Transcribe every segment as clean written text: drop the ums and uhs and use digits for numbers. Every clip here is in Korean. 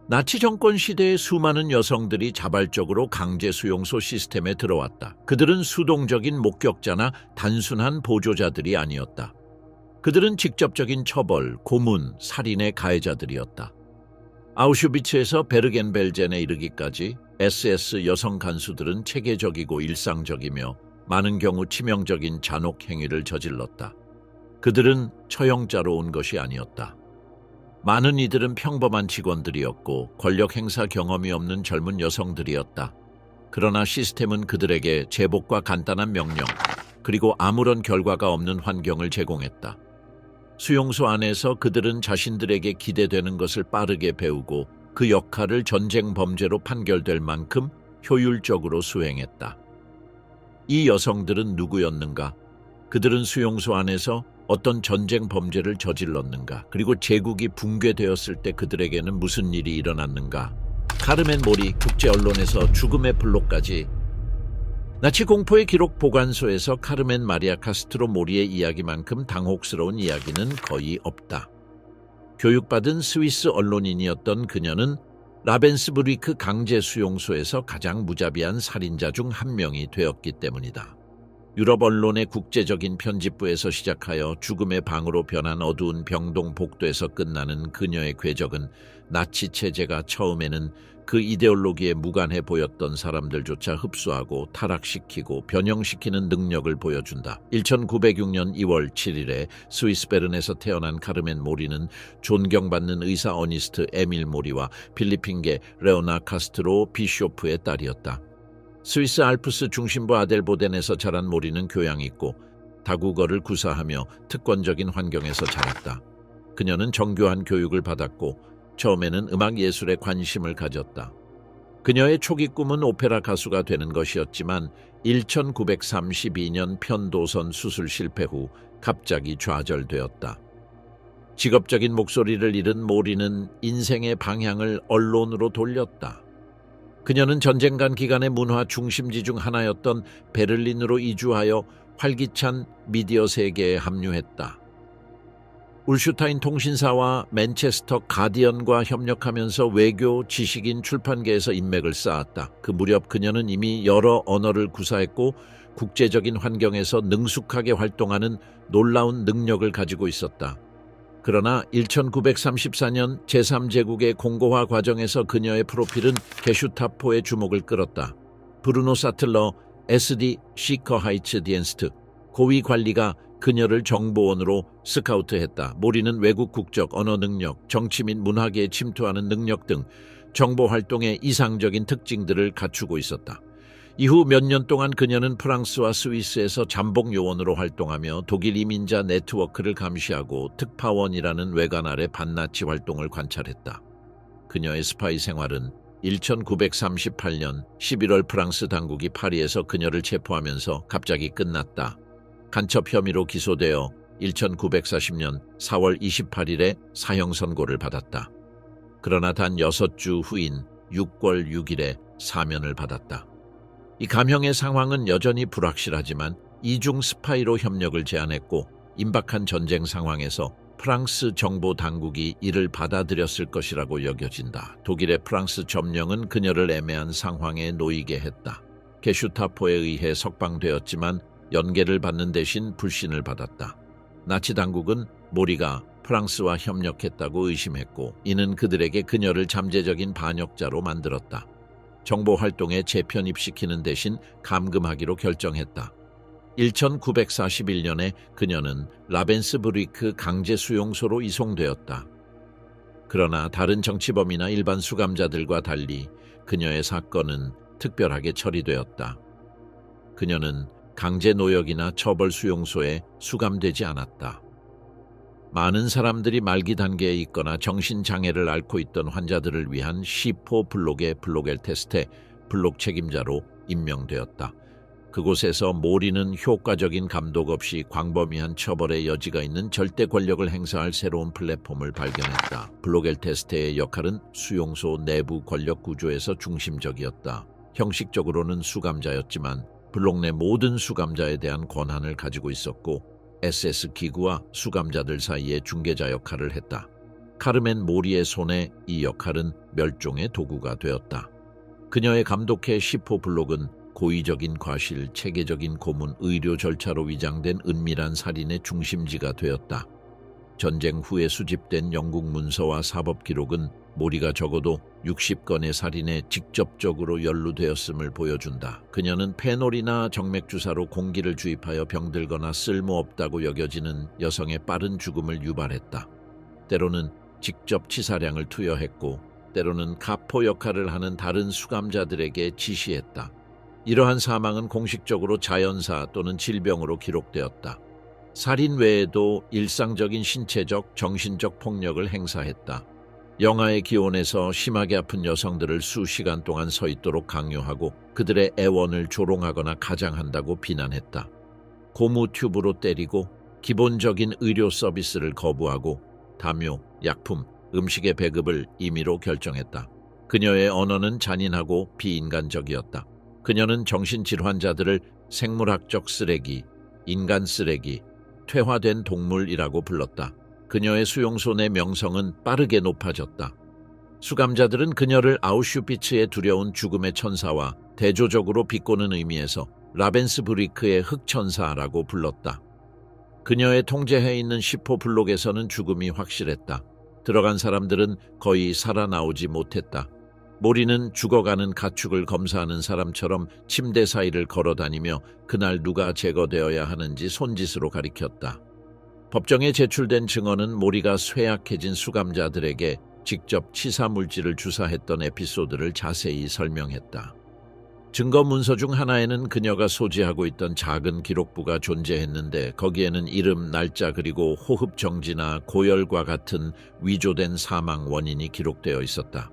나치 정권 시대의 수많은 여성들이 자발적으로 강제 수용소 시스템에 들어왔다. 그들은 수동적인 목격자나 단순한 보조자들이 아니었다. 그들은 직접적인 처벌, 고문, 살인의 가해자들이었다. 아우슈비츠에서 베르겐벨젠에 이르기까지 SS 여성 간수들은 체계적이고 일상적이며 많은 경우 치명적인 잔혹 행위를 저질렀다. 그들은 처형자로 온 것이 아니었다. 많은 이들은 평범한 직원들이었고 권력 행사 경험이 없는 젊은 여성들이었다. 그러나 시스템은 그들에게 제복과 간단한 명령, 그리고 아무런 결과가 없는 환경을 제공했다. 수용소 안에서 그들은 자신들에게 기대되는 것을 빠르게 배우고 그 역할을 전쟁 범죄로 판결될 만큼 효율적으로 수행했다. 이 여성들은 누구였는가? 그들은 수용소 안에서 어떤 전쟁 범죄를 저질렀는가? 그리고 제국이 붕괴되었을 때 그들에게는 무슨 일이 일어났는가? 카르멘 모리 국제 언론에서 죽음의 블록까지. 나치 공포의 기록 보관소에서 카르멘 마리아 카스트로 모리의 이야기만큼 당혹스러운 이야기는 거의 없다. 교육받은 스위스 언론인이었던 그녀는 라벤스부리크 강제 수용소에서 가장 무자비한 살인자 중 한 명이 되었기 때문이다. 유럽 언론의 국제적인 편집부에서 시작하여 죽음의 방으로 변한 어두운 병동 복도에서 끝나는 그녀의 궤적은 나치 체제가 처음에는 그 이데올로기에 무관해 보였던 사람들조차 흡수하고 타락시키고 변형시키는 능력을 보여준다. 1906년 2월 7일에 스위스 베른에서 태어난 카르멘 모리는 존경받는 의사 어니스트 에밀 모리와 필리핀계 레오나 카스트로 비쇼프의 딸이었다. 스위스 알프스 중심부 아델보덴에서 자란 모리는 교양 있고 다국어를 구사하며 특권적인 환경에서 자랐다. 그녀는 정교한 교육을 받았고 처음에는 음악 예술에 관심을 가졌다. 그녀의 초기 꿈은 오페라 가수가 되는 것이었지만 1932년 편도선 수술 실패 후 갑자기 좌절되었다. 직업적인 목소리를 잃은 모리는 인생의 방향을 언론으로 돌렸다. 그녀는 전쟁간 기간의 문화 중심지 중 하나였던 베를린으로 이주하여 활기찬 미디어 세계에 합류했다. 울슈타인 통신사와 맨체스터 가디언과 협력하면서 외교, 지식인, 출판계에서 인맥을 쌓았다. 그 무렵 그녀는 이미 여러 언어를 구사했고 국제적인 환경에서 능숙하게 활동하는 놀라운 능력을 가지고 있었다. 그러나 1934년 제3제국의 공고화 과정에서 그녀의 프로필은 게슈타포의 주목을 끌었다. 브루노 사틀러, SD 시커하이츠 디엔스트 고위 관리가 그녀를 정보원으로 스카우트했다. 모리는 외국 국적, 언어 능력, 정치 및 문화계에 침투하는 능력 등 정보 활동의 이상적인 특징들을 갖추고 있었다. 이후 몇 년 동안 그녀는 프랑스와 스위스에서 잠복 요원으로 활동하며 독일 이민자 네트워크를 감시하고 특파원이라는 외관 아래 반나치 활동을 관찰했다. 그녀의 스파이 생활은 1938년 11월 프랑스 당국이 파리에서 그녀를 체포하면서 갑자기 끝났다. 간첩 혐의로 기소되어 1940년 4월 28일에 사형 선고를 받았다. 그러나 단 6주 후인 6월 6일에 사면을 받았다. 이 감형의 상황은 여전히 불확실하지만 이중 스파이로 협력을 제안했고 임박한 전쟁 상황에서 프랑스 정보 당국이 이를 받아들였을 것이라고 여겨진다. 독일의 프랑스 점령은 그녀를 애매한 상황에 놓이게 했다. 게슈타포에 의해 석방되었지만 연계를 받는 대신 불신을 받았다. 나치 당국은 모리가 프랑스와 협력했다고 의심했고 이는 그들에게 그녀를 잠재적인 반역자로 만들었다. 정보 활동에 재편입시키는 대신 감금하기로 결정했다. 1941년에 그녀는 라벤스부리크 강제 수용소로 이송되었다. 그러나 다른 정치범이나 일반 수감자들과 달리 그녀의 사건은 특별하게 처리되었다. 그녀는 강제 노역이나 처벌 수용소에 수감되지 않았다. 많은 사람들이 말기 단계에 있거나 정신장애를 앓고 있던 환자들을 위한 시포 블록의 블로겔 테스트에 블록 책임자로 임명되었다. 그곳에서 모리는 효과적인 감독 없이 광범위한 처벌의 여지가 있는 절대 권력을 행사할 새로운 플랫폼을 발견했다. 블로겔 테스트의 역할은 수용소 내부 권력 구조에서 중심적이었다. 형식적으로는 수감자였지만 블록 내 모든 수감자에 대한 권한을 가지고 있었고 SS 기구와 수감자들 사이의 중개자 역할을 했다. 카르멘 모리의 손에 이 역할은 멸종의 도구가 되었다. 그녀의 감독회 10호 블록은 고의적인 과실, 체계적인 고문, 의료 절차로 위장된 은밀한 살인의 중심지가 되었다. 전쟁 후에 수집된 영국 문서와 사법 기록은 모리가 적어도 60건의 살인에 직접적으로 연루되었음을 보여준다. 그녀는 페놀이나 정맥주사로 공기를 주입하여 병들거나 쓸모없다고 여겨지는 여성의 빠른 죽음을 유발했다. 때로는 직접 치사량을 투여했고 때로는 가포 역할을 하는 다른 수감자들에게 지시했다. 이러한 사망은 공식적으로 자연사 또는 질병으로 기록되었다. 살인 외에도 일상적인 신체적, 정신적 폭력을 행사했다. 영하의 기온에서 심하게 아픈 여성들을 수시간 동안 서 있도록 강요하고 그들의 애원을 조롱하거나 가장한다고 비난했다. 고무 튜브로 때리고 기본적인 의료 서비스를 거부하고 담요, 약품, 음식의 배급을 임의로 결정했다. 그녀의 언어는 잔인하고 비인간적이었다. 그녀는 정신질환자들을 생물학적 쓰레기, 인간 쓰레기, 퇴화된 동물이라고 불렀다. 그녀의 수용소 내 명성은 빠르게 높아졌다. 수감자들은 그녀를 아우슈비츠의 두려운 죽음의 천사와 대조적으로 비꼬는 의미에서 라벤스부리크의 흑천사라고 불렀다. 그녀의 통제하에 있는 10호 블록에서는 죽음이 확실했다. 들어간 사람들은 거의 살아나오지 못했다. 모리는 죽어가는 가축을 검사하는 사람처럼 침대 사이를 걸어다니며 그날 누가 제거되어야 하는지 손짓으로 가리켰다. 법정에 제출된 증언은 모리가 쇠약해진 수감자들에게 직접 치사물질을 주사했던 에피소드를 자세히 설명했다. 증거 문서 중 하나에는 그녀가 소지하고 있던 작은 기록부가 존재했는데 거기에는 이름, 날짜 그리고 호흡 정지나 고열과 같은 위조된 사망 원인이 기록되어 있었다.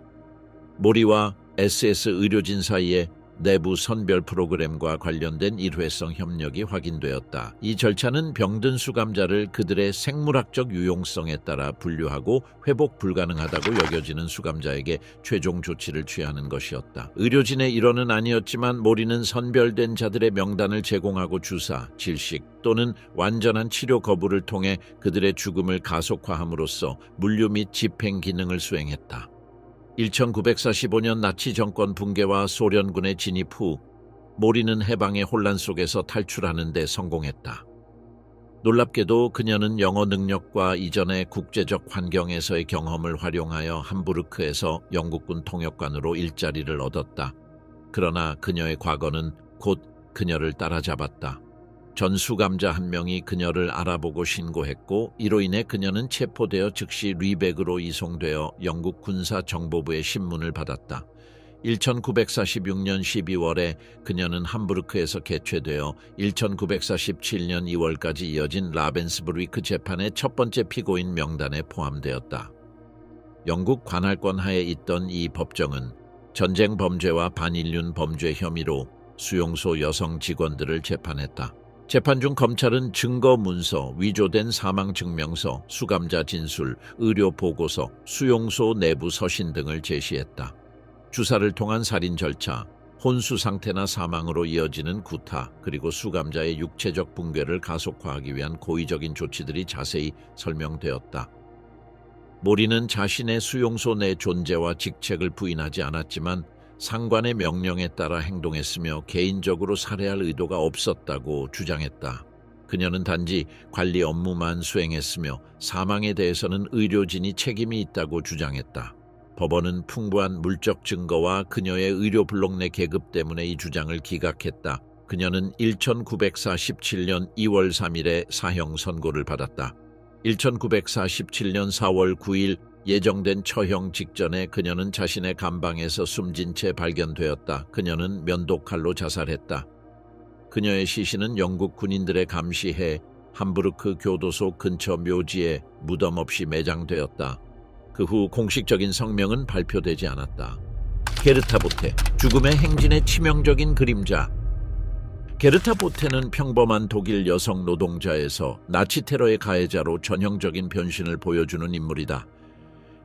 모리와 SS 의료진 사이에 내부 선별 프로그램과 관련된 일회성 협력이 확인되었다. 이 절차는 병든 수감자를 그들의 생물학적 유용성에 따라 분류하고 회복 불가능하다고 여겨지는 수감자에게 최종 조치를 취하는 것이었다. 의료진의 일원은 아니었지만 모리는 선별된 자들의 명단을 제공하고 주사, 질식 또는 완전한 치료 거부를 통해 그들의 죽음을 가속화함으로써 물류 및 집행 기능을 수행했다. 1945년 나치 정권 붕괴와 소련군의 진입 후 모리는 해방의 혼란 속에서 탈출하는 데 성공했다. 놀랍게도 그녀는 영어 능력과 이전의 국제적 환경에서의 경험을 활용하여 함부르크에서 영국군 통역관으로 일자리를 얻었다. 그러나 그녀의 과거는 곧 그녀를 따라잡았다. 전 수감자 한 명이 그녀를 알아보고 신고했고 이로 인해 그녀는 체포되어 즉시 리백으로 이송되어 영국 군사정보부의 신문을 받았다. 1946년 12월에 그녀는 함부르크에서 개최되어 1947년 2월까지 이어진 라벤스부리크 재판의 첫 번째 피고인 명단에 포함되었다. 영국 관할권 하에 있던 이 법정은 전쟁 범죄와 반인륜 범죄 혐의로 수용소 여성 직원들을 재판했다. 재판 중 검찰은 증거 문서, 위조된 사망 증명서, 수감자 진술, 의료 보고서, 수용소 내부 서신 등을 제시했다. 주사를 통한 살인 절차, 혼수 상태나 사망으로 이어지는 구타, 그리고 수감자의 육체적 붕괴를 가속화하기 위한 고의적인 조치들이 자세히 설명되었다. 모리는 자신의 수용소 내 존재와 직책을 부인하지 않았지만 상관의 명령에 따라 행동했으며 개인적으로 살해할 의도가 없었다고 주장했다. 그녀는 단지 관리 업무만 수행했으며 사망에 대해서는 의료진이 책임이 있다고 주장했다. 법원은 풍부한 물적 증거와 그녀의 의료 블록 내 계급 때문에 이 주장을 기각했다. 그녀는 1947년 2월 3일에 사형 선고를 받았다. 1947년 4월 9일 예정된 처형 직전에 그녀는 자신의 감방에서 숨진 채 발견되었다. 그녀는 면도칼로 자살했다. 그녀의 시신은 영국 군인들의 감시해 함부르크 교도소 근처 묘지에 무덤 없이 매장되었다. 그 후 공식적인 성명은 발표되지 않았다. 게르타 보테, 죽음의 행진의 치명적인 그림자. 게르타 보테는 평범한 독일 여성 노동자에서 나치 테러의 가해자로 전형적인 변신을 보여주는 인물이다.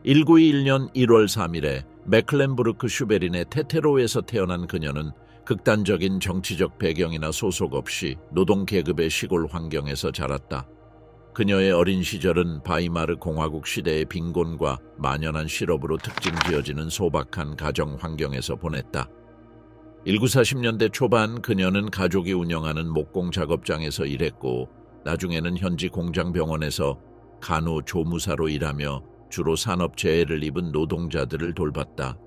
1921년 1월 3일에 메클렌부르크 슈베린의 테테로에서 태어난 그녀는 극단적인 정치적 배경이나 소속 없이 노동계급의 시골 환경에서 자랐다. 그녀의 어린 시절은 바이마르 공화국 시대의 빈곤과 만연한 실업으로 특징지어지는 소박한 가정 환경에서 보냈다. 1940년대 초반 그녀는 가족이 운영하는 목공 작업장에서 일했고 나중에는 현지 공장병원에서 간호조무사로 일하며 주로 산업재해를 입은 노동자들을 돌봤다.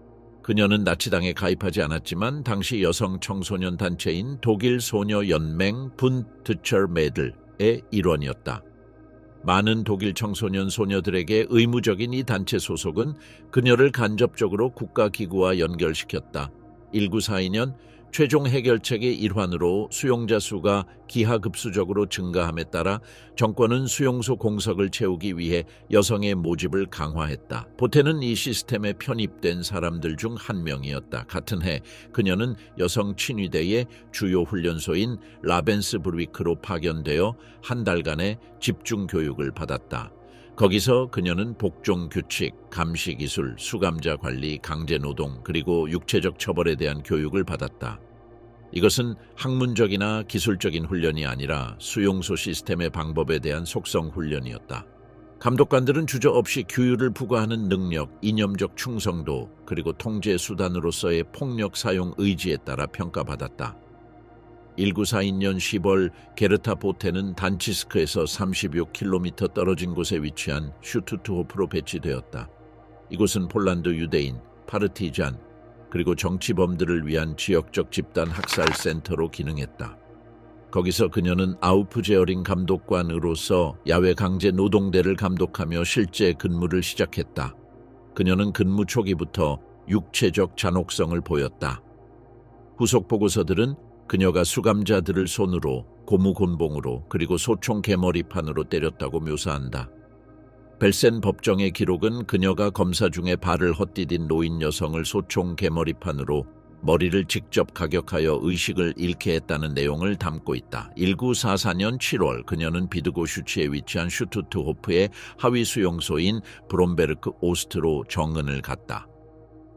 그녀는 나치당에 가입하지 않았지만 당시 여성 청소년 단체인 독일 소녀 연맹 분드처 매들의 일원이었다. 많은 독일 청소년 소녀들에게 의무적인 이 단체 소속은 그녀를 간접적으로 국가기구와 연결시켰다. 1942년 최종 해결책의 일환으로 수용자 수가 기하급수적으로 증가함에 따라 정권은 수용소 공석을 채우기 위해 여성의 모집을 강화했다. 보테는 이 시스템에 편입된 사람들 중 한 명이었다. 같은 해 그녀는 여성 친위대의 주요 훈련소인 라벤스부르크로 파견되어 한 달간의 집중 교육을 받았다. 거기서 그녀는 복종 규칙, 감시 기술, 수감자 관리, 강제 노동, 그리고 육체적 처벌에 대한 교육을 받았다. 이것은 학문적이나 기술적인 훈련이 아니라 수용소 시스템의 방법에 대한 속성 훈련이었다. 감독관들은 주저없이 규율을 부과하는 능력, 이념적 충성도, 그리고 통제 수단으로서의 폭력 사용 의지에 따라 평가받았다. 1942년 10월 게르타 보테는 단치스크에서 36km 떨어진 곳에 위치한 슈투트호프로 배치되었다. 이곳은 폴란드 유대인, 파르티잔, 그리고 정치범들을 위한 지역적 집단 학살 센터로 기능했다. 거기서 그녀는 아우프제어링 감독관으로서 야외 강제 노동대를 감독하며 실제 근무를 시작했다. 그녀는 근무 초기부터 육체적 잔혹성을 보였다. 후속 보고서들은 그녀가 수감자들을 손으로, 고무곤봉으로, 그리고 소총 개머리판으로 때렸다고 묘사한다. 벨센 법정의 기록은 그녀가 검사 중에 발을 헛디딘 노인 여성을 소총 개머리판으로 머리를 직접 가격하여 의식을 잃게 했다는 내용을 담고 있다. 1944년 7월 그녀는 비드고슈치에 위치한 슈투트호프의 하위 수용소인 브롬베르크 오스트로 정은을 갔다.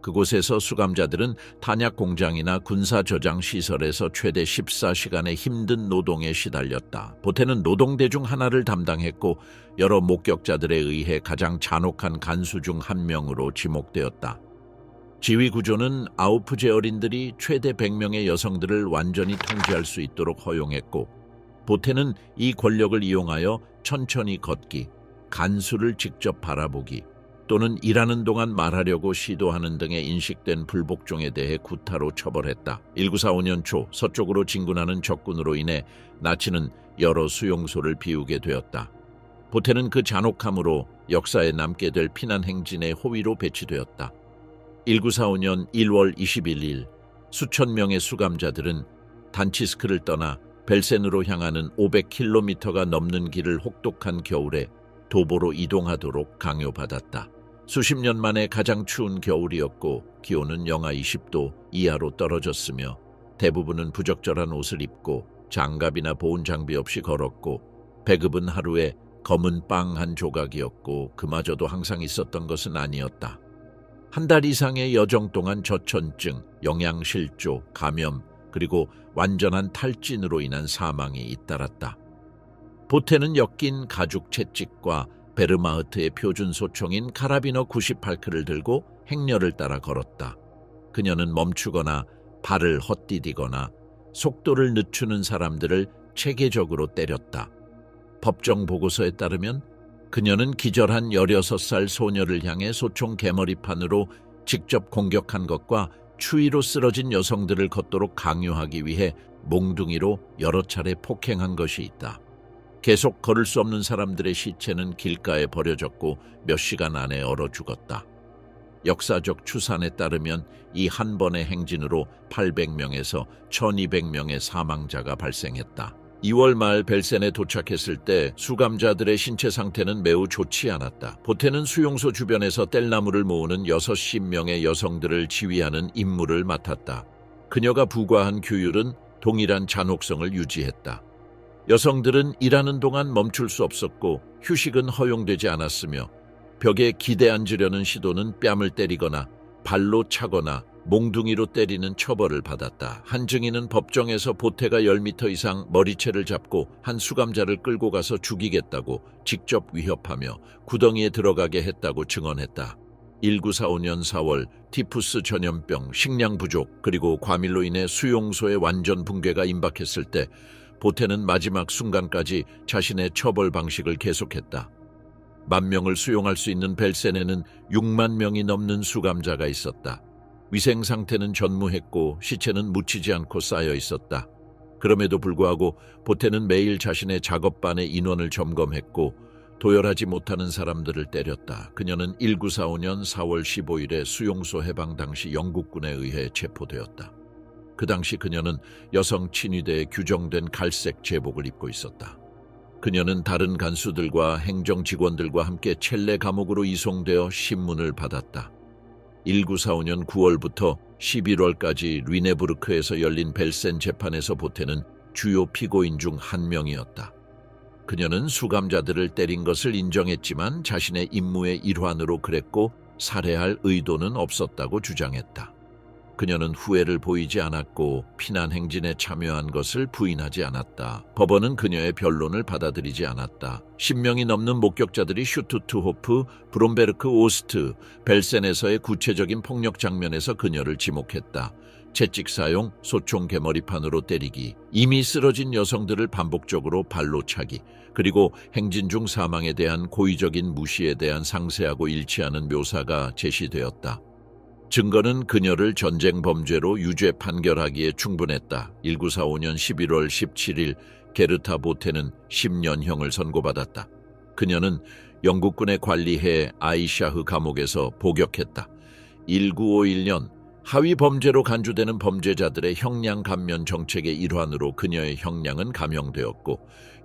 그곳에서 수감자들은 탄약 공장이나 군사 저장 시설에서 최대 14시간의 힘든 노동에 시달렸다. 보테는 노동대 중 하나를 담당했고 여러 목격자들에 의해 가장 잔혹한 간수 중 한 명으로 지목되었다. 지휘 구조는 아우프제어린들이 최대 100명의 여성들을 완전히 통제할 수 있도록 허용했고 보테는 이 권력을 이용하여 천천히 걷기, 간수를 직접 바라보기, 또는 일하는 동안 말하려고 시도하는 등의 인식된 불복종에 대해 구타로 처벌했다. 1945년 초 서쪽으로 진군하는 적군으로 인해 나치는 여러 수용소를 비우게 되었다. 보테는 그 잔혹함으로 역사에 남게 될 피난 행진의 호위로 배치되었다. 1945년 1월 21일 수천 명의 수감자들은 단치스크를 떠나 벨센으로 향하는 500km가 넘는 길을 혹독한 겨울에 도보로 이동하도록 강요받았다. 수십 년 만에 가장 추운 겨울이었고 기온은 영하 20도 이하로 떨어졌으며 대부분은 부적절한 옷을 입고 장갑이나 보온 장비 없이 걸었고 배급은 하루에 검은 빵 한 조각이었고 그마저도 항상 있었던 것은 아니었다. 한 달 이상의 여정 동안 저천증, 영양실조, 감염, 그리고 완전한 탈진으로 인한 사망이 잇따랐다. 보테는 엮인 가죽 채찍과 베르마흐트의 표준 소총인 카라비너 98크를 들고 행렬을 따라 걸었다. 그녀는 멈추거나 발을 헛디디거나 속도를 늦추는 사람들을 체계적으로 때렸다. 법정 보고서에 따르면 그녀는 기절한 16살 소녀를 향해 소총 개머리판으로 직접 공격한 것과 추위로 쓰러진 여성들을 걷도록 강요하기 위해 몽둥이로 여러 차례 폭행한 것이 있다. 계속 걸을 수 없는 사람들의 시체는 길가에 버려졌고 몇 시간 안에 얼어 죽었다. 역사적 추산에 따르면 이 한 번의 행진으로 800명에서 1200명의 사망자가 발생했다. 2월 말 벨센에 도착했을 때 수감자들의 신체 상태는 매우 좋지 않았다. 보테는 수용소 주변에서 뗄나무를 모으는 6-10명의 여성들을 지휘하는 임무를 맡았다. 그녀가 부과한 규율은 동일한 잔혹성을 유지했다. 여성들은 일하는 동안 멈출 수 없었고 휴식은 허용되지 않았으며 벽에 기대 앉으려는 시도는 뺨을 때리거나 발로 차거나 몽둥이로 때리는 처벌을 받았다. 한 증인은 법정에서 보태가 10m 이상 머리채를 잡고 한 수감자를 끌고 가서 죽이겠다고 직접 위협하며 구덩이에 들어가게 했다고 증언했다. 1945년 4월 티푸스 전염병, 식량 부족, 그리고 과밀로 인해 수용소의 완전 붕괴가 임박했을 때 보태는 마지막 순간까지 자신의 처벌 방식을 계속했다. 10,000명을 수용할 수 있는 벨센에는 6만 명이 넘는 수감자가 있었다. 위생 상태는 전무했고 시체는 묻히지 않고 쌓여 있었다. 그럼에도 불구하고 보태는 매일 자신의 작업반의 인원을 점검했고 도열하지 못하는 사람들을 때렸다. 그녀는 1945년 4월 15일에 수용소 해방 당시 영국군에 의해 체포되었다. 그 당시 그녀는 여성 친위대에 규정된 갈색 제복을 입고 있었다. 그녀는 다른 간수들과 행정 직원들과 함께 첼레 감옥으로 이송되어 신문을 받았다. 1945년 9월부터 11월까지 르네부르크에서 열린 벨센 재판에서 보태는 주요 피고인 중 한 명이었다. 그녀는 수감자들을 때린 것을 인정했지만 자신의 임무의 일환으로 그랬고 살해할 의도는 없었다고 주장했다. 그녀는 후회를 보이지 않았고 피난 행진에 참여한 것을 부인하지 않았다. 법원은 그녀의 변론을 받아들이지 않았다. 10명이 넘는 목격자들이 슈투트호프, 브롬베르크 오스트, 벨센에서의 구체적인 폭력 장면에서 그녀를 지목했다. 채찍 사용, 소총 개머리판으로 때리기, 이미 쓰러진 여성들을 반복적으로 발로 차기, 그리고 행진 중 사망에 대한 고의적인 무시에 대한 상세하고 일치하는 묘사가 제시되었다. 증거는 그녀를 전쟁 범죄로 유죄 판결하기에 충분했다. 1945년 11월 17일 게르타 보테는 10년형을 선고받았다. 그녀는 영국군의 관리해 아이샤흐 감옥에서 복역했다. 1951년 하위 범죄로 간주되는 범죄자들의 형량 감면 정책의 일환으로 그녀의 형량은 감형되었고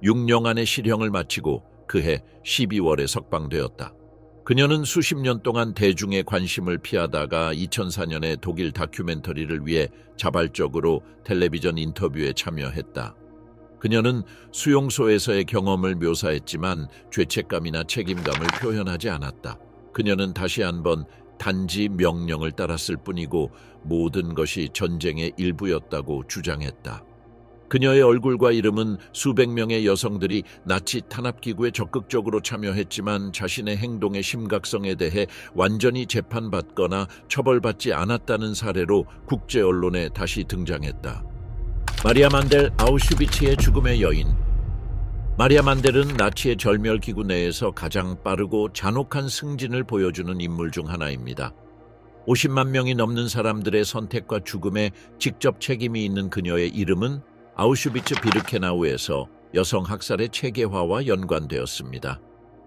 6년간의 실형을 마치고 그해 12월에 석방되었다. 그녀는 수십 년 동안 대중의 관심을 피하다가 2004년에 독일 다큐멘터리를 위해 자발적으로 텔레비전 인터뷰에 참여했다. 그녀는 수용소에서의 경험을 묘사했지만 죄책감이나 책임감을 표현하지 않았다. 그녀는 다시 한번 단지 명령을 따랐을 뿐이고 모든 것이 전쟁의 일부였다고 주장했다. 그녀의 얼굴과 이름은 수백 명의 여성들이 나치 탄압기구에 적극적으로 참여했지만 자신의 행동의 심각성에 대해 완전히 재판받거나 처벌받지 않았다는 사례로 국제 언론에 다시 등장했다. 마리아 만델, 아우슈비츠의 죽음의 여인. 마리아 만델은 나치의 절멸기구 내에서 가장 빠르고 잔혹한 승진을 보여주는 인물 중 하나입니다. 50만 명이 넘는 사람들의 선택과 죽음에 직접 책임이 있는 그녀의 이름은 아우슈비츠 비르케나우에서 여성 학살의 체계화와 연관되었습니다.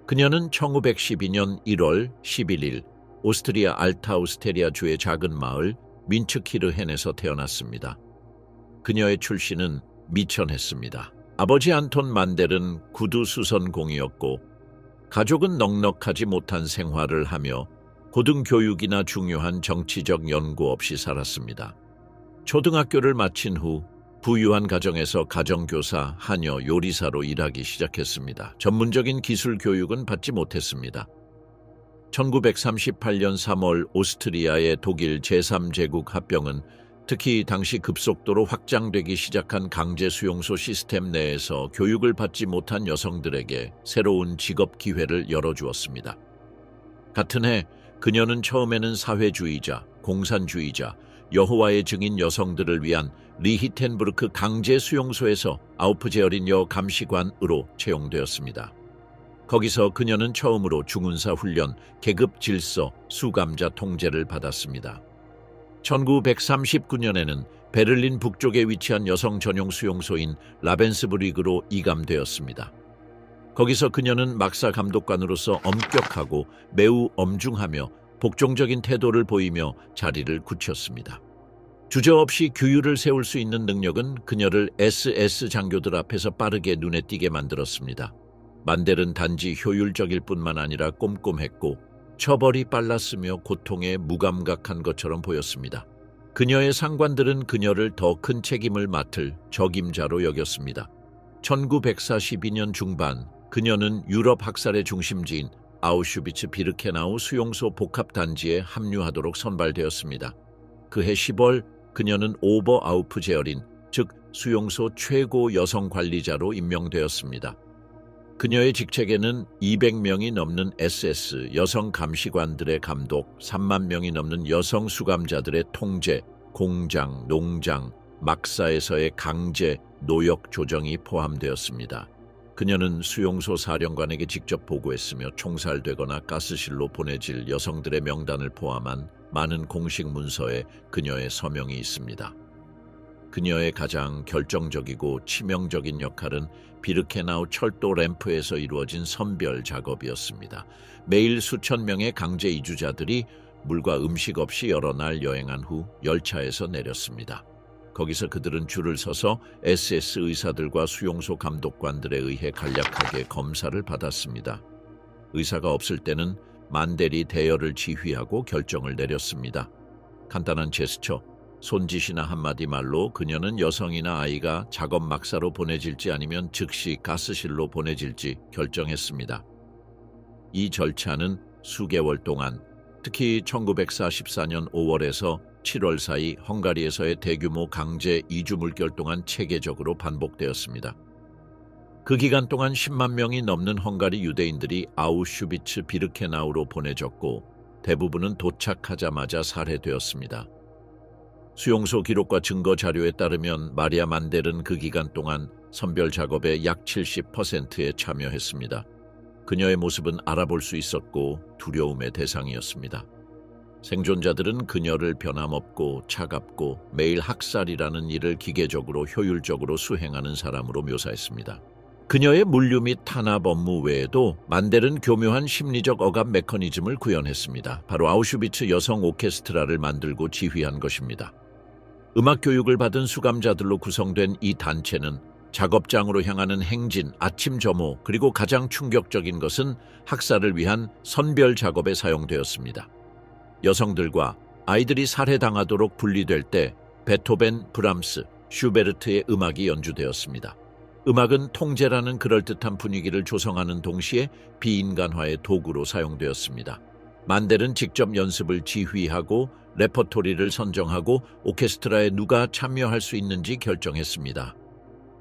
그녀는 1912년 1월 11일 오스트리아 알타우스테리아 주의 작은 마을 민츠키르헨에서 태어났습니다. 그녀의 출신은 미천했습니다. 아버지 안톤 만델은 구두 수선공이었고 가족은 넉넉하지 못한 생활을 하며 고등교육이나 중요한 정치적 연구 없이 살았습니다. 초등학교를 마친 후 부유한 가정에서 가정교사, 하녀, 요리사로 일하기 시작했습니다. 전문적인 기술 교육은 받지 못했습니다. 1938년 3월 오스트리아의 독일 제3제국 합병은 특히 당시 급속도로 확장되기 시작한 강제 수용소 시스템 내에서 교육을 받지 못한 여성들에게 새로운 직업 기회를 열어주었습니다. 같은 해 그녀는 처음에는 사회주의자, 공산주의자, 여호와의 증인 여성들을 위한 리히텐부르크 강제 수용소에서 아우프제어린 여 감시관으로 채용되었습니다. 거기서 그녀는 처음으로 중훈사 훈련, 계급 질서, 수감자 통제를 받았습니다. 1939년에는 베를린 북쪽에 위치한 여성 전용 수용소인 라벤스부리그로 이감되었습니다. 거기서 그녀는 막사 감독관으로서 엄격하고 매우 엄중하며 복종적인 태도를 보이며 자리를 굳혔습니다. 주저없이 규율을 세울 수 있는 능력은 그녀를 SS 장교들 앞에서 빠르게 눈에 띄게 만들었습니다. 만델은 단지 효율적일 뿐만 아니라 꼼꼼했고 처벌이 빨랐으며 고통에 무감각한 것처럼 보였습니다. 그녀의 상관들은 그녀를 더 큰 책임을 맡을 적임자로 여겼습니다. 1942년 중반 그녀는 유럽 학살의 중심지인 아우슈비츠 비르케나우 수용소 복합단지에 합류하도록 선발되었습니다. 그해 10월 그녀는 오버아우프제어린, 즉 수용소 최고 여성 관리자로 임명되었습니다. 그녀의 직책에는 200명이 넘는 SS 여성 감시관들의 감독, 3만 명이 넘는 여성 수감자들의 통제, 공장, 농장, 막사에서의 강제, 노역 조정이 포함되었습니다. 그녀는 수용소 사령관에게 직접 보고했으며 총살되거나 가스실로 보내질 여성들의 명단을 포함한 많은 공식 문서에 그녀의 서명이 있습니다. 그녀의 가장 결정적이고 치명적인 역할은 비르케나우 철도 램프에서 이루어진 선별 작업이었습니다. 매일 수천 명의 강제 이주자들이 물과 음식 없이 여러 날 여행한 후 열차에서 내렸습니다. 거기서 그들은 줄을 서서 SS 의사들과 수용소 감독관들에 의해 간략하게 검사를 받았습니다. 의사가 없을 때는 만데리 대여를 지휘하고 결정을 내렸습니다. 간단한 제스처, 손짓이나 한마디 말로 그녀는 여성이나 아이가 작업 막사로 보내질지 아니면 즉시 가스실로 보내질지 결정했습니다. 이 절차는 수개월 동안, 특히 1944년 5월에서 7월 사이 헝가리에서의 대규모 강제 이주 물결 동안 체계적으로 반복되었습니다. 그 기간 동안 10만 명이 넘는 헝가리 유대인들이 아우슈비츠 비르케나우로 보내졌고 대부분은 도착하자마자 살해되었습니다. 수용소 기록과 증거 자료에 따르면 마리아 만델은 그 기간 동안 선별 작업의 약 70%에 참여했습니다. 그녀의 모습은 알아볼 수 있었고 두려움의 대상이었습니다. 생존자들은 그녀를 변함없고 차갑고 매일 학살이라는 일을 기계적으로 효율적으로 수행하는 사람으로 묘사했습니다. 그녀의 물류 및 탄압 업무 외에도 만델은 교묘한 심리적 억압 메커니즘을 구현했습니다. 바로 아우슈비츠 여성 오케스트라를 만들고 지휘한 것입니다. 음악 교육을 받은 수감자들로 구성된 이 단체는 작업장으로 향하는 행진, 아침 점호, 그리고 가장 충격적인 것은 학살을 위한 선별 작업에 사용되었습니다. 여성들과 아이들이 살해당하도록 분리될 때 베토벤, 브람스, 슈베르트의 음악이 연주되었습니다. 음악은 통제라는 그럴듯한 분위기를 조성하는 동시에 비인간화의 도구로 사용되었습니다. 만델은 직접 연습을 지휘하고 레퍼토리를 선정하고 오케스트라에 누가 참여할 수 있는지 결정했습니다.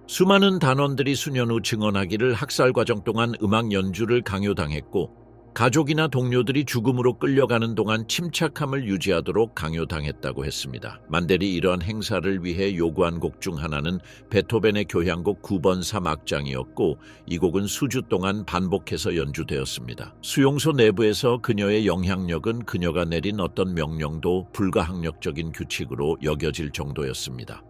수많은 단원들이 수년 후 증언하기를 학살 과정 동안 음악 연주를 강요당했고 가족이나 동료들이 죽음으로 끌려가는 동안 침착함을 유지하도록 강요당했다고 했습니다. 만델이 이러한 행사를 위해 요구한 곡 중 하나는 베토벤의 교향곡 9번 3악장이었고 이 곡은 수주 동안 반복해서 연주되었습니다. 수용소 내부에서 그녀의 영향력은 그녀가 내린 어떤 명령도 불가항력적인 규칙으로 여겨질 정도였습니다.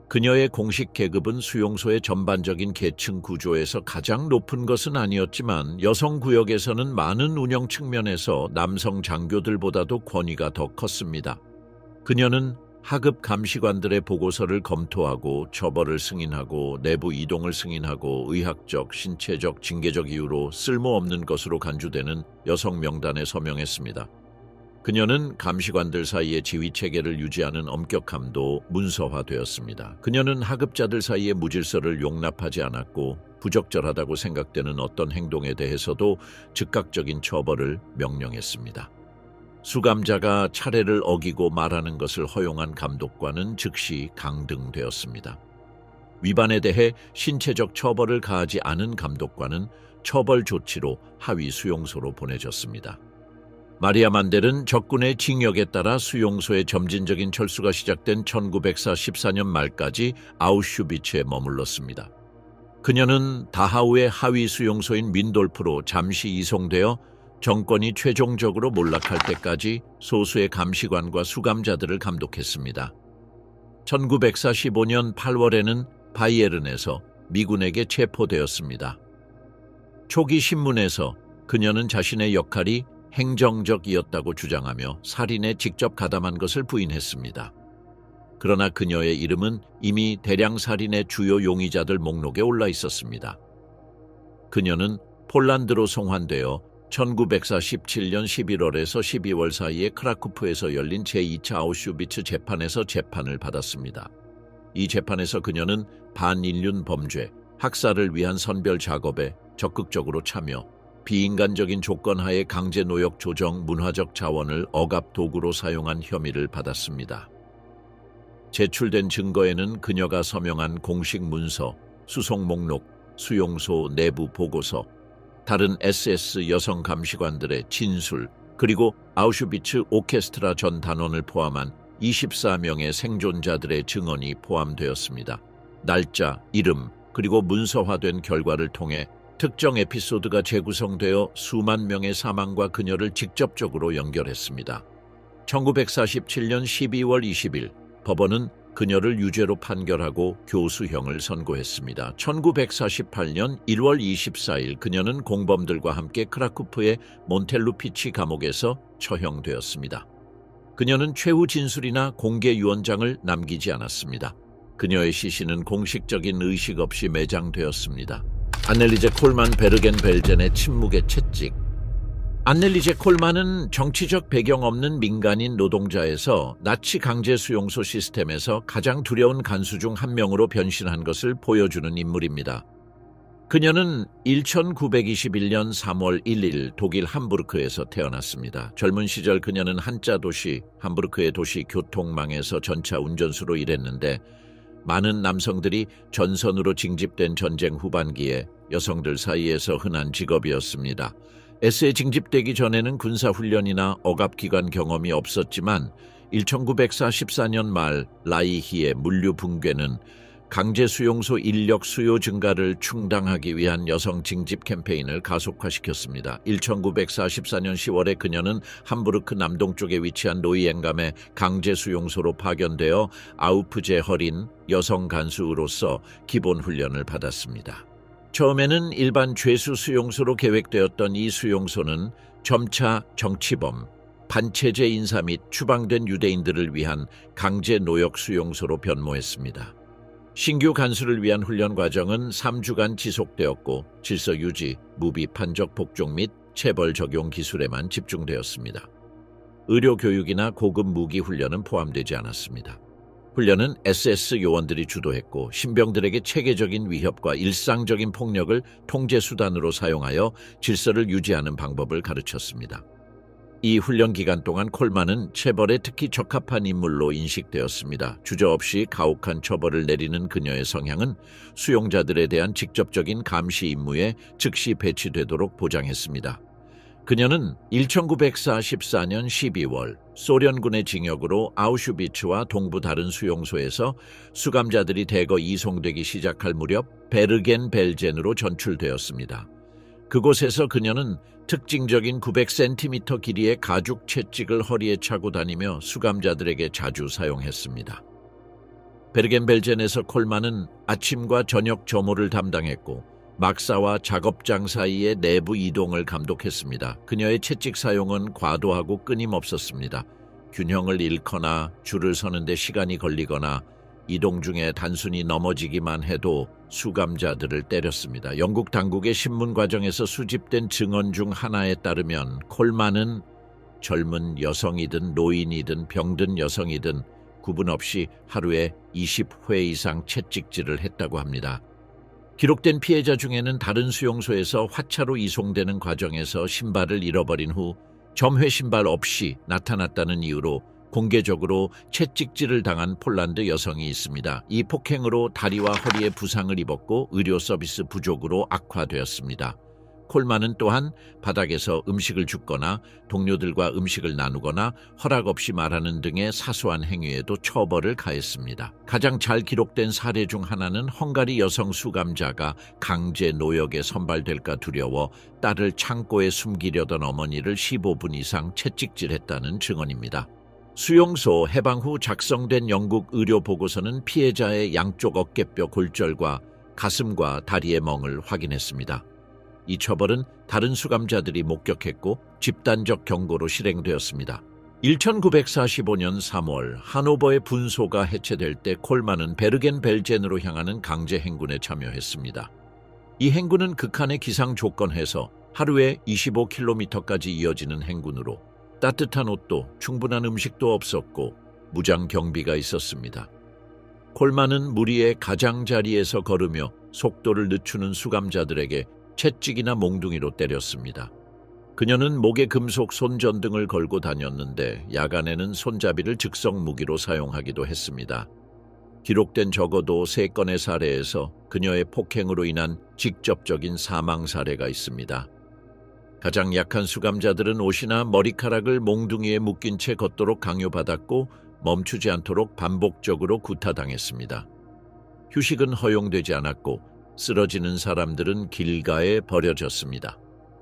그녀의 공식 계급은 수용소의 전반적인 계층 구조에서 가장 높은 것은 아니었지만 여성 구역에서는 많은 운영 측면에서 남성 장교들보다도 권위가 더 컸습니다. 그녀는 하급 감시관들의 보고서를 검토하고 처벌을 승인하고 내부 이동을 승인하고 의학적, 신체적, 징계적 이유로 쓸모없는 것으로 간주되는 여성 명단에 서명했습니다. 그녀는 감시관들 사이의 지휘체계를 유지하는 엄격함도 문서화되었습니다. 그녀는 하급자들 사이의 무질서를 용납하지 않았고 부적절하다고 생각되는 어떤 행동에 대해서도 즉각적인 처벌을 명령했습니다. 수감자가 차례를 어기고 말하는 것을 허용한 감독관은 즉시 강등되었습니다. 위반에 대해 신체적 처벌을 가하지 않은 감독관은 처벌 조치로 하위 수용소로 보내졌습니다. 마리아 만델은 적군의 징역에 따라 수용소의 점진적인 철수가 시작된 1944년 말까지 아우슈비츠에 머물렀습니다. 그녀는 다하우의 하위 수용소인 민돌프로 잠시 이송되어 정권이 최종적으로 몰락할 때까지 소수의 감시관과 수감자들을 감독했습니다. 1945년 8월에는 바이에른에서 미군에게 체포되었습니다. 초기 신문에서 그녀는 자신의 역할이 행정적이었다고 주장하며 살인에 직접 가담한 것을 부인했습니다. 그러나 그녀의 이름은 이미 대량 살인의 주요 용의자들 목록에 올라 있었습니다. 그녀는 폴란드로 송환되어 1947년 11월에서 12월 사이에 크라쿠프에서 열린 제2차 아우슈비츠 재판에서 재판을 받았습니다. 이 재판에서 그녀는 반인륜 범죄, 학살을 위한 선별 작업에 적극적으로 참여, 비인간적인 조건 하에 강제 노역 조정, 문화적 자원을 억압 도구로 사용한 혐의를 받았습니다. 제출된 증거에는 그녀가 서명한 공식 문서, 수송 목록, 수용소 내부 보고서, 다른 SS 여성 감시관들의 진술, 그리고 아우슈비츠 오케스트라 전 단원을 포함한 24명의 생존자들의 증언이 포함되었습니다. 날짜, 이름, 그리고 문서화된 결과를 통해 특정 에피소드가 재구성되어 수만 명의 사망과 그녀를 직접적으로 연결했습니다. 1947년 12월 20일 법원은 그녀를 유죄로 판결하고 교수형을 선고했습니다. 1948년 1월 24일 그녀는 공범들과 함께 크라쿠프의 몬텔루피치 감옥에서 처형되었습니다. 그녀는 최후 진술이나 공개 유언장을 남기지 않았습니다. 그녀의 시신은 공식적인 의식 없이 매장되었습니다. 안넬리제 콜만 베르겐 벨젠의 침묵의 채찍. 안넬리제 콜만은 정치적 배경 없는 민간인 노동자에서 나치 강제 수용소 시스템에서 가장 두려운 간수 중 한 명으로 변신한 것을 보여주는 인물입니다. 그녀는 1921년 3월 1일 독일 함부르크에서 태어났습니다. 젊은 시절 그녀는 한자 도시 함부르크의 도시 교통망에서 전차 운전수로 일했는데 많은 남성들이 전선으로 징집된 전쟁 후반기에 여성들 사이에서 흔한 직업이었습니다. S에 징집되기 전에는 군사훈련이나 억압기관 경험이 없었지만 1944년 말 라이히의 물류 붕괴는 강제수용소 인력 수요 증가를 충당하기 위한 여성 징집 캠페인을 가속화시켰습니다. 1944년 10월에 그녀는 함부르크 남동쪽에 위치한 노이엔감의 강제수용소로 파견되어 아우프제허린 여성 간수로서 기본훈련을 받았습니다. 처음에는 일반 죄수 수용소로 계획되었던 이 수용소는 점차 정치범, 반체제 인사 및 추방된 유대인들을 위한 강제 노역 수용소로 변모했습니다. 신규 간수를 위한 훈련 과정은 3주간 지속되었고 질서 유지, 무비 판적 복종 및 체벌 적용 기술에만 집중되었습니다. 의료 교육이나 고급 무기 훈련은 포함되지 않았습니다. 훈련은 SS 요원들이 주도했고 신병들에게 체계적인 위협과 일상적인 폭력을 통제 수단으로 사용하여 질서를 유지하는 방법을 가르쳤습니다. 이 훈련 기간 동안 콜만은 체벌에 특히 적합한 인물로 인식되었습니다. 주저없이 가혹한 처벌을 내리는 그녀의 성향은 수용자들에 대한 직접적인 감시 임무에 즉시 배치되도록 보장했습니다. 그녀는 1944년 12월 소련군의 징역으로 아우슈비츠와 동부 다른 수용소에서 수감자들이 대거 이송되기 시작할 무렵 베르겐 벨젠으로 전출되었습니다. 그곳에서 그녀는 특징적인 900cm 길이의 가죽 채찍을 허리에 차고 다니며 수감자들에게 자주 사용했습니다. 베르겐 벨젠에서 콜만은 아침과 저녁 점호를 담당했고 막사와 작업장 사이의 내부 이동을 감독했습니다. 그녀의 채찍 사용은 과도하고 끊임없었습니다. 균형을 잃거나 줄을 서는데 시간이 걸리거나 이동 중에 단순히 넘어지기만 해도 수감자들을 때렸습니다. 영국 당국의 신문 과정에서 수집된 증언 중 하나에 따르면 콜만은 젊은 여성이든 노인이든 병든 여성이든 구분 없이 하루에 20회 이상 채찍질을 했다고 합니다. 기록된 피해자 중에는 다른 수용소에서 화차로 이송되는 과정에서 신발을 잃어버린 후 점회 신발 없이 나타났다는 이유로 공개적으로 채찍질을 당한 폴란드 여성이 있습니다. 이 폭행으로 다리와 허리에 부상을 입었고 의료 서비스 부족으로 악화되었습니다. 콜만은 또한 바닥에서 음식을 줍거나 동료들과 음식을 나누거나 허락 없이 말하는 등의 사소한 행위에도 처벌을 가했습니다. 가장 잘 기록된 사례 중 하나는 헝가리 여성 수감자가 강제 노역에 선발될까 두려워 딸을 창고에 숨기려던 어머니를 15분 이상 채찍질했다는 증언입니다. 수용소 해방 후 작성된 영국 의료 보고서는 피해자의 양쪽 어깨뼈 골절과 가슴과 다리의 멍을 확인했습니다. 이 처벌은 다른 수감자들이 목격했고 집단적 경고로 실행되었습니다. 1945년 3월 하노버의 분소가 해체될 때 콜만은 베르겐 벨젠으로 향하는 강제 행군에 참여했습니다. 이 행군은 극한의 기상 조건 해서 하루에 25km까지 이어지는 행군으로 따뜻한 옷도 충분한 음식도 없었고 무장 경비가 있었습니다. 콜만은 무리의 가장자리에서 걸으며 속도를 늦추는 수감자들에게 채찍이나 몽둥이로 때렸습니다. 그녀는 목에 금속 손전등을 걸고 다녔는데 야간에는 손잡이를 즉석 무기로 사용하기도 했습니다. 기록된 적어도 3건의 사례에서 그녀의 폭행으로 인한 직접적인 사망 사례가 있습니다. 가장 약한 수감자들은 옷이나 머리카락을 몽둥이에 묶인 채 걷도록 강요받았고 멈추지 않도록 반복적으로 구타당했습니다. 휴식은 허용되지 않았고 쓰러지는 사람들은 길가에 버려졌습니다.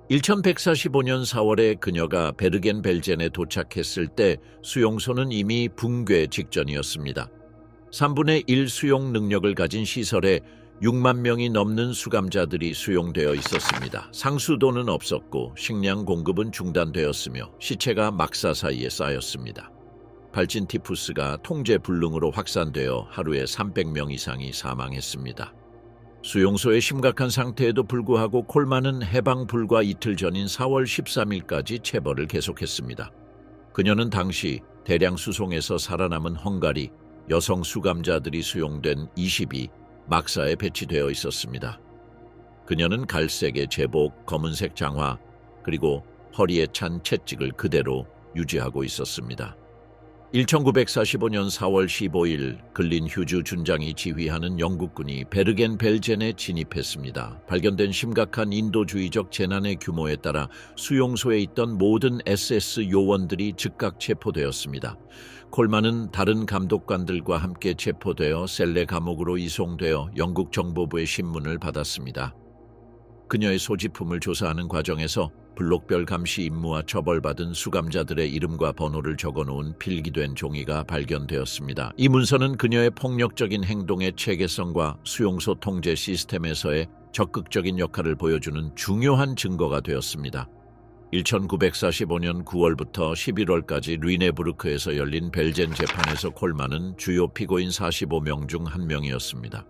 1145년 4월에 그녀가 베르겐벨젠에 도착했을 때 수용소는 이미 붕괴 직전이었습니다. 3분의 1 수용 능력을 가진 시설에 6만 명이 넘는 수감자들이 수용되어 있었습니다. 상수도는 없었고 식량 공급은 중단되었으며 시체가 막사 사이에 쌓였습니다. 발진 티푸스가 통제 불능으로 확산되어 하루에 300명 이상이 사망했습니다. 수용소의 심각한 상태에도 불구하고 콜만은 해방 불과 이틀 전인 4월 13일까지 체벌을 계속했습니다. 그녀는 당시 대량 수송에서 살아남은 헝가리 여성 수감자들이 수용된 22 막사에 배치되어 있었습니다. 그녀는 갈색의 제복, 검은색 장화, 그리고 허리에 찬 채찍을 그대로 유지하고 있었습니다. 1945년 4월 15일 글린 휴즈 준장이 지휘하는 영국군이 베르겐벨젠에 진입했습니다. 발견된 심각한 인도주의적 재난의 규모에 따라 수용소에 있던 모든 SS 요원들이 즉각 체포되었습니다. 콜만은 다른 감독관들과 함께 체포되어 셀레 감옥으로 이송되어 영국 정보부의 신문을 받았습니다. 그녀의 소지품을 조사하는 과정에서 블록별 감시 임무와 처벌받은 수감자들의 이름과 번호를 적어놓은 필기된 종이가 발견되었습니다. 이 문서는 그녀의 폭력적인 행동의 체계성과 수용소 통제 시스템에서의 적극적인 역할을 보여주는 중요한 증거가 되었습니다. 1945년 9월부터 11월까지 르네부르크에서 열린 벨젠 재판에서 콜만은 주요 피고인 45명 중 한 명이었습니다.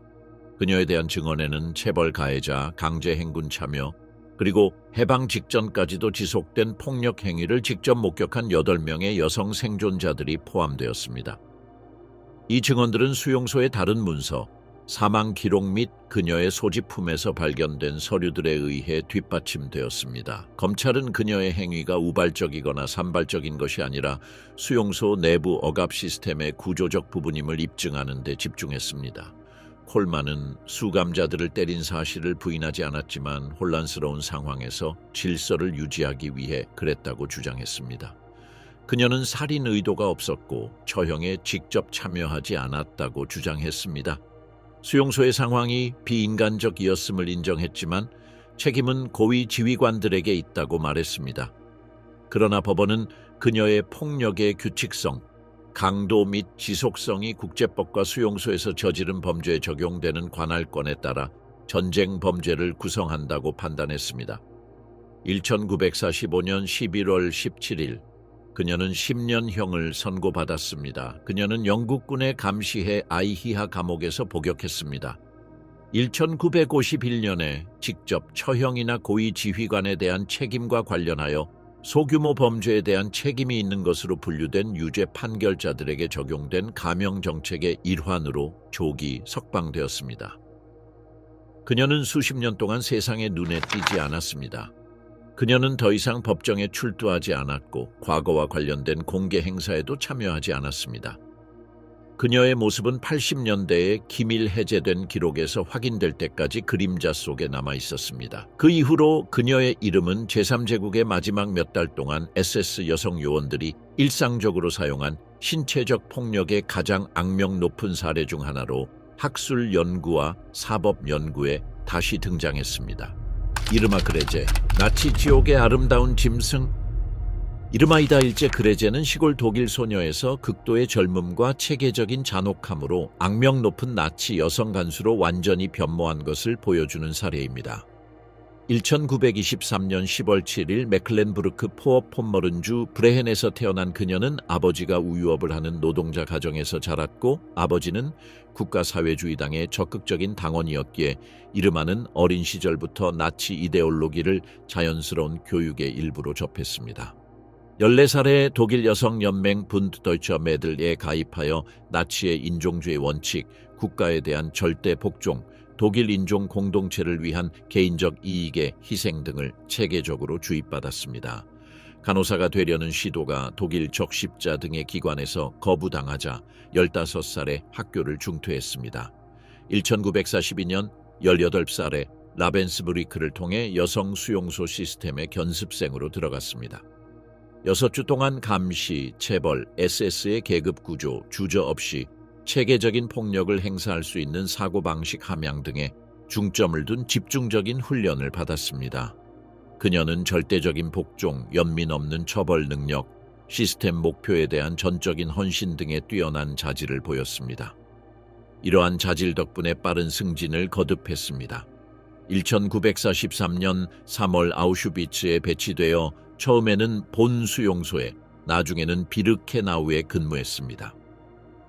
그녀에 대한 증언에는 체벌 가해자, 강제 행군 참여, 그리고 해방 직전까지도 지속된 폭력 행위를 직접 목격한 8명의 여성 생존자들이 포함되었습니다. 이 증언들은 수용소의 다른 문서, 사망 기록 및 그녀의 소지품에서 발견된 서류들에 의해 뒷받침되었습니다. 검찰은 그녀의 행위가 우발적이거나 산발적인 것이 아니라 수용소 내부 억압 시스템의 구조적 부분임을 입증하는 데 집중했습니다. 콜만은 수감자들을 때린 사실을 부인하지 않았지만 혼란스러운 상황에서 질서를 유지하기 위해 그랬다고 주장했습니다. 그녀는 살인 의도가 없었고 처형에 직접 참여하지 않았다고 주장했습니다. 수용소의 상황이 비인간적이었음을 인정했지만 책임은 고위 지휘관들에게 있다고 말했습니다. 그러나 법원은 그녀의 폭력의 규칙성, 강도 및 지속성이 국제법과 수용소에서 저지른 범죄에 적용되는 관할권에 따라 전쟁 범죄를 구성한다고 판단했습니다. 1945년 11월 17일 그녀는 10년형을 선고받았습니다. 그녀는 영국군의 감시해 아이히하 감옥에서 복역했습니다. 1951년에 직접 처형이나 고위 지휘관에 대한 책임과 관련하여 소규모 범죄에 대한 책임이 있는 것으로 분류된 유죄 판결자들에게 적용된 감형 정책의 일환으로 조기 석방되었습니다. 그녀는 수십 년 동안 세상의 눈에 띄지 않았습니다. 그녀는 더 이상 법정에 출두하지 않았고 과거와 관련된 공개 행사에도 참여하지 않았습니다. 그녀의 모습은 80년대에 기밀 해제된 기록에서 확인될 때까지 그림자 속에 남아 있었습니다. 그 이후로 그녀의 이름은 제3제국의 마지막 몇 달 동안 SS 여성 요원들이 일상적으로 사용한 신체적 폭력의 가장 악명 높은 사례 중 하나로 학술 연구와 사법 연구에 다시 등장했습니다. 이르마 그레제, 나치 지옥의 아름다운 짐승. 이르마이다 일제 그레제는 시골 독일 소녀에서 극도의 젊음과 체계적인 잔혹함으로 악명 높은 나치 여성 간수로 완전히 변모한 것을 보여주는 사례입니다. 1923년 10월 7일 메클렌부르크 포어폼머른주 브레헨에서 태어난 그녀는 아버지가 우유업을 하는 노동자 가정에서 자랐고 아버지는 국가사회주의당의 적극적인 당원이었기에 이르마는 어린 시절부터 나치 이데올로기를 자연스러운 교육의 일부로 접했습니다. 14살에 독일 여성연맹 분드더이처 매들에 가입하여 나치의 인종주의 원칙, 국가에 대한 절대 복종, 독일 인종 공동체를 위한 개인적 이익의 희생 등을 체계적으로 주입받았습니다. 간호사가 되려는 시도가 독일 적십자 등의 기관에서 거부당하자 15살에 학교를 중퇴했습니다. 1942년 18살에 라벤스부리크를 통해 여성 수용소 시스템의 견습생으로 들어갔습니다. 6주 동안 감시, 체벌, SS의 계급 구조, 주저없이 체계적인 폭력을 행사할 수 있는 사고방식 함양 등에 중점을 둔 집중적인 훈련을 받았습니다. 그녀는 절대적인 복종, 연민 없는 처벌 능력, 시스템 목표에 대한 전적인 헌신 등의 뛰어난 자질을 보였습니다. 이러한 자질 덕분에 빠른 승진을 거듭했습니다. 1943년 3월 아우슈비츠에 배치되어 처음에는 본 수용소에, 나중에는 비르케나우에 근무했습니다.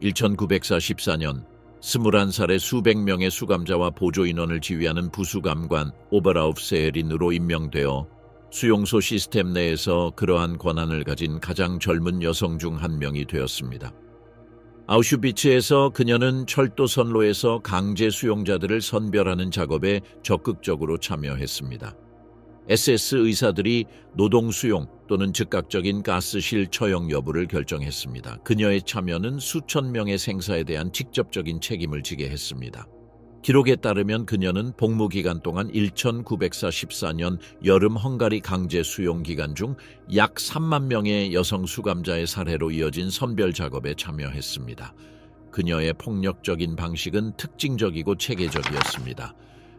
1944년 21살의 수백 명의 수감자와 보조 인원을 지휘하는 부수감관 오버라우프세헤린으로 임명되어 수용소 시스템 내에서 그러한 권한을 가진 가장 젊은 여성 중 한 명이 되었습니다. 아우슈비츠에서 그녀는 철도 선로에서 강제 수용자들을 선별하는 작업에 적극적으로 참여했습니다. SS 의사들이 노동 수용 또는 즉각적인 가스실 처형 여부를 결정했습니다. 그녀의 참여는 수천 명의 생사에 대한 직접적인 책임을 지게 했습니다. 기록에 따르면 그녀는 복무 기간 동안 1944년 여름 헝가리 강제 수용 기간 중 약 3만 명의 여성 수감자의 살해로 이어진 선별 작업에 참여했습니다. 그녀의 폭력적인 방식은 특징적이고 체계적이었습니다.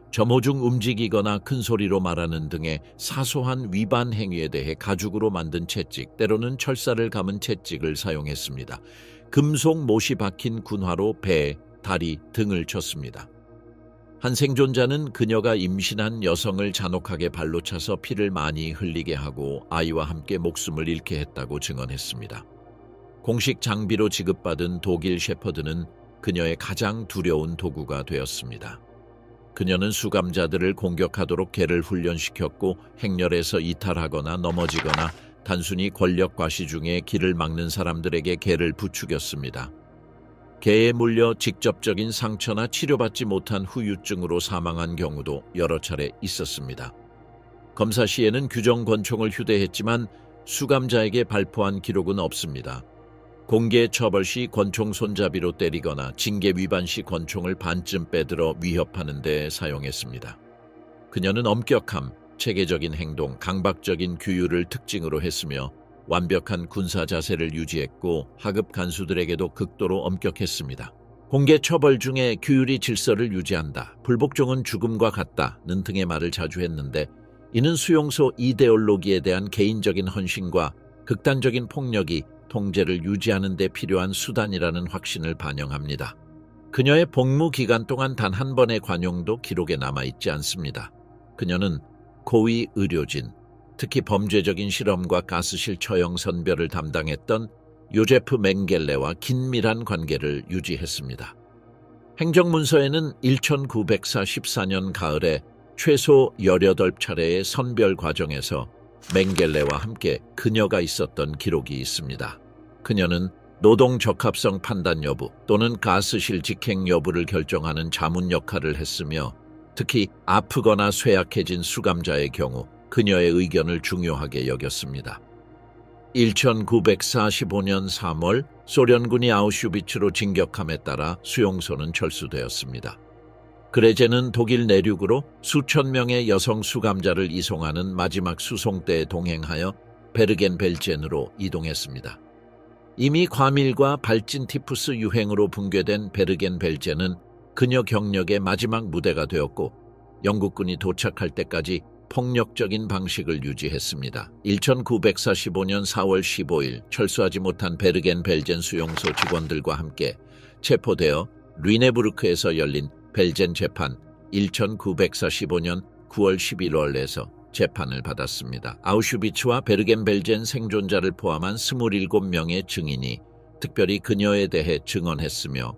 점호 중 움직이거나 큰 소리로 말하는 등의 사소한 위반 행위에 대해 가죽으로 만든 채찍, 때로는 철사를 감은 채찍을 사용했습니다. 금속 못이 박힌 군화로 배, 다리 등을 쳤습니다. 한 생존자는 그녀가 임신한 여성을 잔혹하게 발로 차서 피를 많이 흘리게 하고 아이와 함께 목숨을 잃게 했다고 증언했습니다. 공식 장비로 지급받은 독일 셰퍼드는 그녀의 가장 두려운 도구가 되었습니다. 그녀는 수감자들을 공격하도록 개를 훈련시켰고 행렬에서 이탈하거나 넘어지거나 단순히 권력 과시 중에 길을 막는 사람들에게 개를 부추겼습니다. 개에 물려 직접적인 상처나 치료받지 못한 후유증으로 사망한 경우도 여러 차례 있었습니다. 검사 시에는 규정 권총을 휴대했지만 수감자에게 발포한 기록은 없습니다. 공개 처벌 시 권총 손잡이로 때리거나 징계 위반 시 권총을 반쯤 빼들어 위협하는 데 사용했습니다. 그녀는 엄격함, 체계적인 행동, 강박적인 규율을 특징으로 했으며 완벽한 군사 자세를 유지했고 하급 간수들에게도 극도로 엄격했습니다. 공개 처벌 중에 규율이 질서를 유지한다, 불복종은 죽음과 같다는 등의 말을 자주 했는데 이는 수용소 이데올로기에 대한 개인적인 헌신과 극단적인 폭력이 통제를 유지하는 데 필요한 수단이라는 확신을 반영합니다. 그녀의 복무 기간 동안 단 한 번의 관용도 기록에 남아있지 않습니다. 그녀는 고위 의료진, 특히 범죄적인 실험과 가스실 처형 선별을 담당했던 요제프 맹겔레와 긴밀한 관계를 유지했습니다. 행정문서에는 1944년 가을에 최소 18차례의 선별 과정에서 맹겔레와 함께 그녀가 있었던 기록이 있습니다. 그녀는 노동 적합성 판단 여부 또는 가스실 직행 여부를 결정하는 자문 역할을 했으며 특히 아프거나 쇠약해진 수감자의 경우 그녀의 의견을 중요하게 여겼습니다. 1945년 3월 소련군이 아우슈비츠로 진격함에 따라 수용소는 철수되었습니다. 그레제는 독일 내륙으로 수천 명의 여성 수감자를 이송하는 마지막 수송대에 동행하여 베르겐벨젠으로 이동했습니다. 이미 과밀과 발진 티푸스 유행으로 붕괴된 베르겐벨젠은 그녀 경력의 마지막 무대가 되었고 영국군이 도착할 때까지 폭력적인 방식을 유지했습니다. 1945년 4월 15일 철수하지 못한 베르겐벨젠 수용소 직원들과 함께 체포되어 르네부르크에서 열린 벨젠 재판 1945년 9월 11월에서 재판을 받았습니다. 아우슈비츠와 베르겐벨젠 생존자를 포함한 27명의 증인이 특별히 그녀에 대해 증언했으며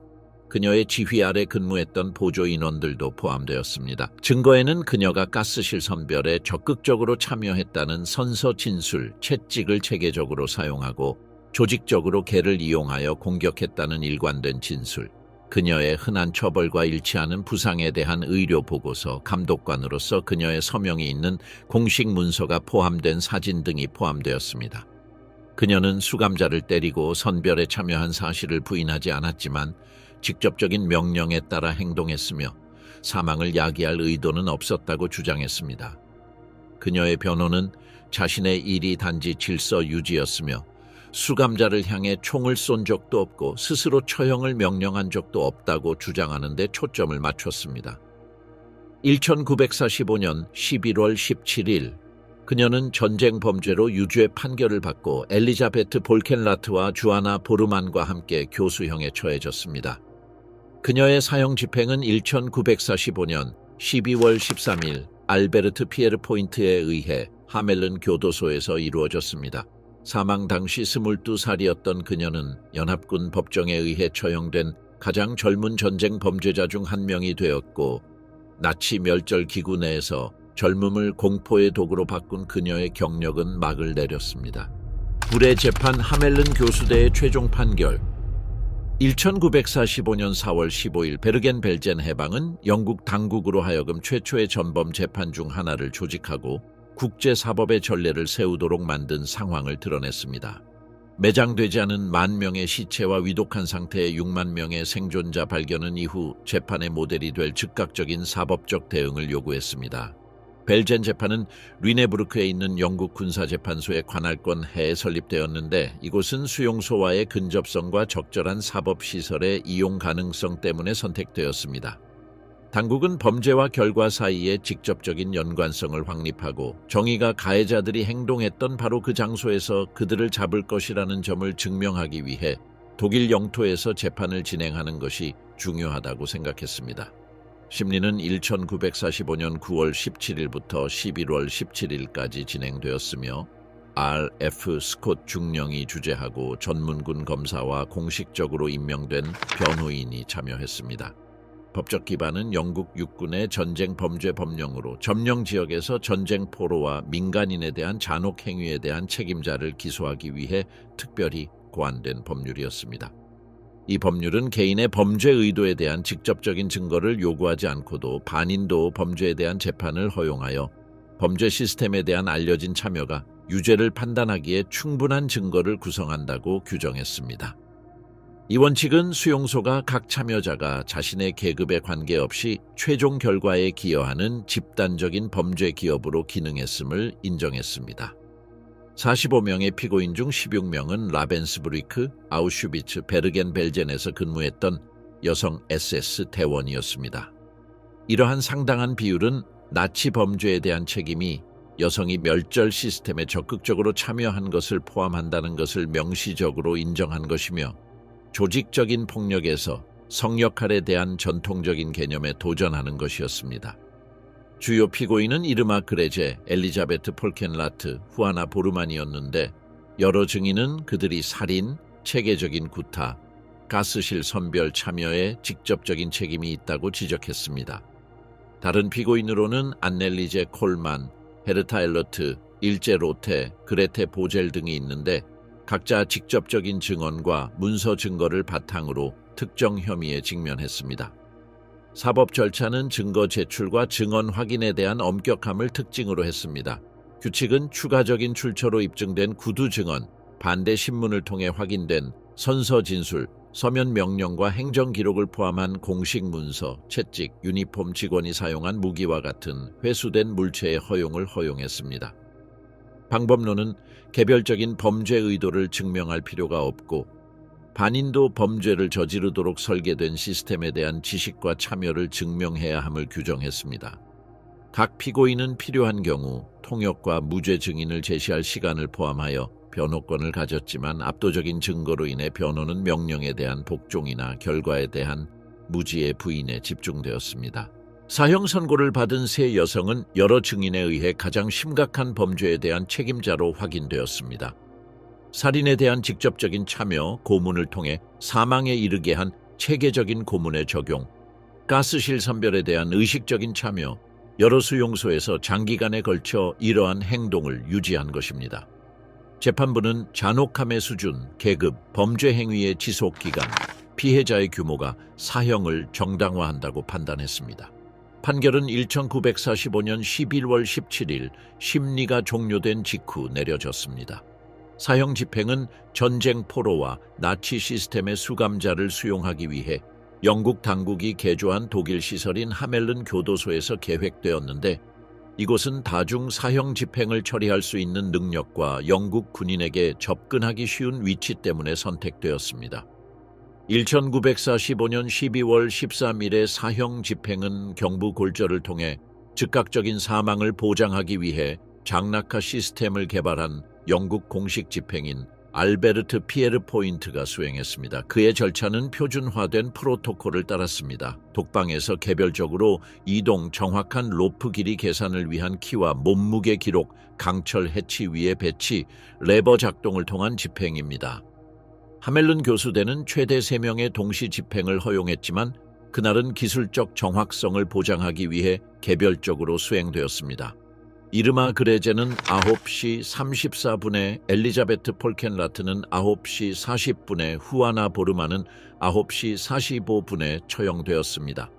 그녀의 지휘 아래 근무했던 보조 인원들도 포함되었습니다. 증거에는 그녀가 가스실 선별에 적극적으로 참여했다는 선서 진술, 채찍을 체계적으로 사용하고 조직적으로 개를 이용하여 공격했다는 일관된 진술, 그녀의 흔한 처벌과 일치하는 부상에 대한 의료 보고서, 감독관으로서 그녀의 서명이 있는 공식 문서가 포함된 사진 등이 포함되었습니다. 그녀는 수감자를 때리고 선별에 참여한 사실을 부인하지 않았지만 직접적인 명령에 따라 행동했으며 사망을 야기할 의도는 없었다고 주장했습니다. 그녀의 변호는 자신의 일이 단지 질서 유지였으며 수감자를 향해 총을 쏜 적도 없고 스스로 처형을 명령한 적도 없다고 주장하는 데 초점을 맞췄습니다. 1945년 11월 17일 그녀는 전쟁 범죄로 유죄 판결을 받고 엘리자베트 볼켄라트와 주아나 보르만과 함께 교수형에 처해졌습니다. 그녀의 사형 집행은 1945년 12월 13일 알베르트 피에르 포인트에 의해 하멜른 교도소에서 이루어졌습니다. 사망 당시 22살이었던 그녀는 연합군 법정에 의해 처형된 가장 젊은 전쟁 범죄자 중 한 명이 되었고 나치 멸절 기구 내에서 젊음을 공포의 도구로 바꾼 그녀의 경력은 막을 내렸습니다. 불의 재판 하멜른 교수대의 최종 판결. 1945년 4월 15일 베르겐-벨젠 해방은 영국 당국으로 하여금 최초의 전범 재판 중 하나를 조직하고 국제사법의 전례를 세우도록 만든 상황을 드러냈습니다. 매장되지 않은 10,000명의 시체와 위독한 상태의 6만 명의 생존자 발견은 이후 재판의 모델이 될 즉각적인 사법적 대응을 요구했습니다. 벨젠 재판은 르네부르크에 있는 영국 군사재판소의 관할권 해에 설립되었는데 이곳은 수용소와의 근접성과 적절한 사법시설의 이용 가능성 때문에 선택되었습니다. 당국은 범죄와 결과 사이에 직접적인 연관성을 확립하고 정의가 가해자들이 행동했던 바로 그 장소에서 그들을 잡을 것이라는 점을 증명하기 위해 독일 영토에서 재판을 진행하는 것이 중요하다고 생각했습니다. 심리는 1945년 9월 17일부터 11월 17일까지 진행되었으며 R.F. 스콧 중령이 주재하고 전문군 검사와 공식적으로 임명된 변호인이 참여했습니다. 법적 기반은 영국 육군의 전쟁 범죄 법령으로 점령 지역에서 전쟁 포로와 민간인에 대한 잔혹 행위에 대한 책임자를 기소하기 위해 특별히 고안된 법률이었습니다. 이 법률은 개인의 범죄 의도에 대한 직접적인 증거를 요구하지 않고도 반인도 범죄에 대한 재판을 허용하여 범죄 시스템에 대한 알려진 참여가 유죄를 판단하기에 충분한 증거를 구성한다고 규정했습니다. 이 원칙은 수용소가 각 참여자가 자신의 계급에 관계없이 최종 결과에 기여하는 집단적인 범죄 기업으로 기능했음을 인정했습니다. 45명의 피고인 중 16명은 라벤스부리크, 아우슈비츠, 베르겐-벨젠에서 근무했던 여성 SS 대원이었습니다. 이러한 상당한 비율은 나치 범죄에 대한 책임이 여성이 멸절 시스템에 적극적으로 참여한 것을 포함한다는 것을 명시적으로 인정한 것이며 조직적인 폭력에서 성역할에 대한 전통적인 개념에 도전하는 것이었습니다. 주요 피고인은 이르마 그레제, 엘리자베트 폴켄라트, 후아나 보르만이었는데 여러 증인은 그들이 살인, 체계적인 구타, 가스실 선별 참여에 직접적인 책임이 있다고 지적했습니다. 다른 피고인으로는 안넬리제 콜만, 헤르타 엘러트, 일제 로테, 그레테 보젤 등이 있는데 각자 직접적인 증언과 문서 증거를 바탕으로 특정 혐의에 직면했습니다. 사법 절차는 증거 제출과 증언 확인에 대한 엄격함을 특징으로 했습니다. 규칙은 추가적인 출처로 입증된 구두 증언, 반대 신문을 통해 확인된 선서 진술, 서면 명령과 행정 기록을 포함한 공식 문서, 채찍, 유니폼 직원이 사용한 무기와 같은 회수된 물체의 허용을 허용했습니다. 방법론은 개별적인 범죄 의도를 증명할 필요가 없고 반인도 범죄를 저지르도록 설계된 시스템에 대한 지식과 참여를 증명해야 함을 규정했습니다. 각 피고인은 필요한 경우 통역과 무죄 증인을 제시할 시간을 포함하여 변호권을 가졌지만 압도적인 증거로 인해 변호는 명령에 대한 복종이나 결과에 대한 무지의 부인에 집중되었습니다. 사형 선고를 받은 세 여성은 여러 증인에 의해 가장 심각한 범죄에 대한 책임자로 확인되었습니다. 살인에 대한 직접적인 참여, 고문을 통해 사망에 이르게 한 체계적인 고문의 적용, 가스실 선별에 대한 의식적인 참여, 여러 수용소에서 장기간에 걸쳐 이러한 행동을 유지한 것입니다. 재판부는 잔혹함의 수준, 계급, 범죄 행위의 지속기간, 피해자의 규모가 사형을 정당화한다고 판단했습니다. 판결은 1945년 11월 17일 심리가 종료된 직후 내려졌습니다. 사형 집행은 전쟁 포로와 나치 시스템의 수감자를 수용하기 위해 영국 당국이 개조한 독일 시설인 하멜른 교도소에서 계획되었는데, 이곳은 다중 사형 집행을 처리할 수 있는 능력과 영국 군인에게 접근하기 쉬운 위치 때문에 선택되었습니다. 1945년 12월 13일의 사형 집행은 경부 골절을 통해 즉각적인 사망을 보장하기 위해 장낙하 시스템을 개발한 영국 공식 집행인 알베르트 피에르 포인트가 수행했습니다. 그의 절차는 표준화된 프로토콜을 따랐습니다. 독방에서 개별적으로 이동, 정확한 로프 길이 계산을 위한 키와 몸무게 기록, 강철 해치 위에 배치, 레버 작동을 통한 집행입니다. 하멜른 교수대는 최대 3명의 동시 집행을 허용했지만 그날은 기술적 정확성을 보장하기 위해 개별적으로 수행되었습니다. 이르마 그레제는 9시 34분에, 엘리자베트 폴켄라트는 9시 40분에, 후아나 보르마는 9시 45분에 처형되었습니다.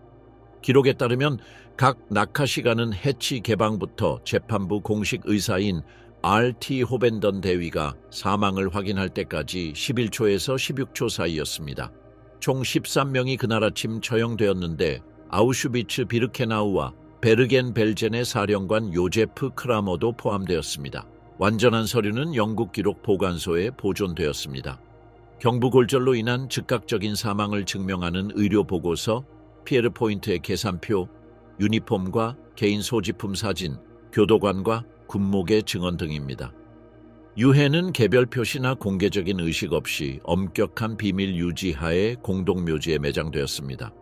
기록에 따르면 각 낙하 시간은 해치 개방부터 재판부 공식 의사인 R.T. 호벤던 대위가 사망을 확인할 때까지 11초에서 16초 사이였습니다. 총 13명이 그날 아침 처형되었는데 아우슈비츠 비르케나우와 베르겐 벨젠의 사령관 요제프 크라머도 포함되었습니다. 완전한 서류는 영국 기록 보관소에 보존되었습니다. 경부골절로 인한 즉각적인 사망을 증명하는 의료 보고서, 피에르 포인트의 계산표, 유니폼과 개인 소지품 사진, 교도관과 군목의 증언 등입니다. 유해는 개별 표시나 공개적인 의식 없이 엄격한 비밀 유지하에 공동묘지에 매장되었습니다.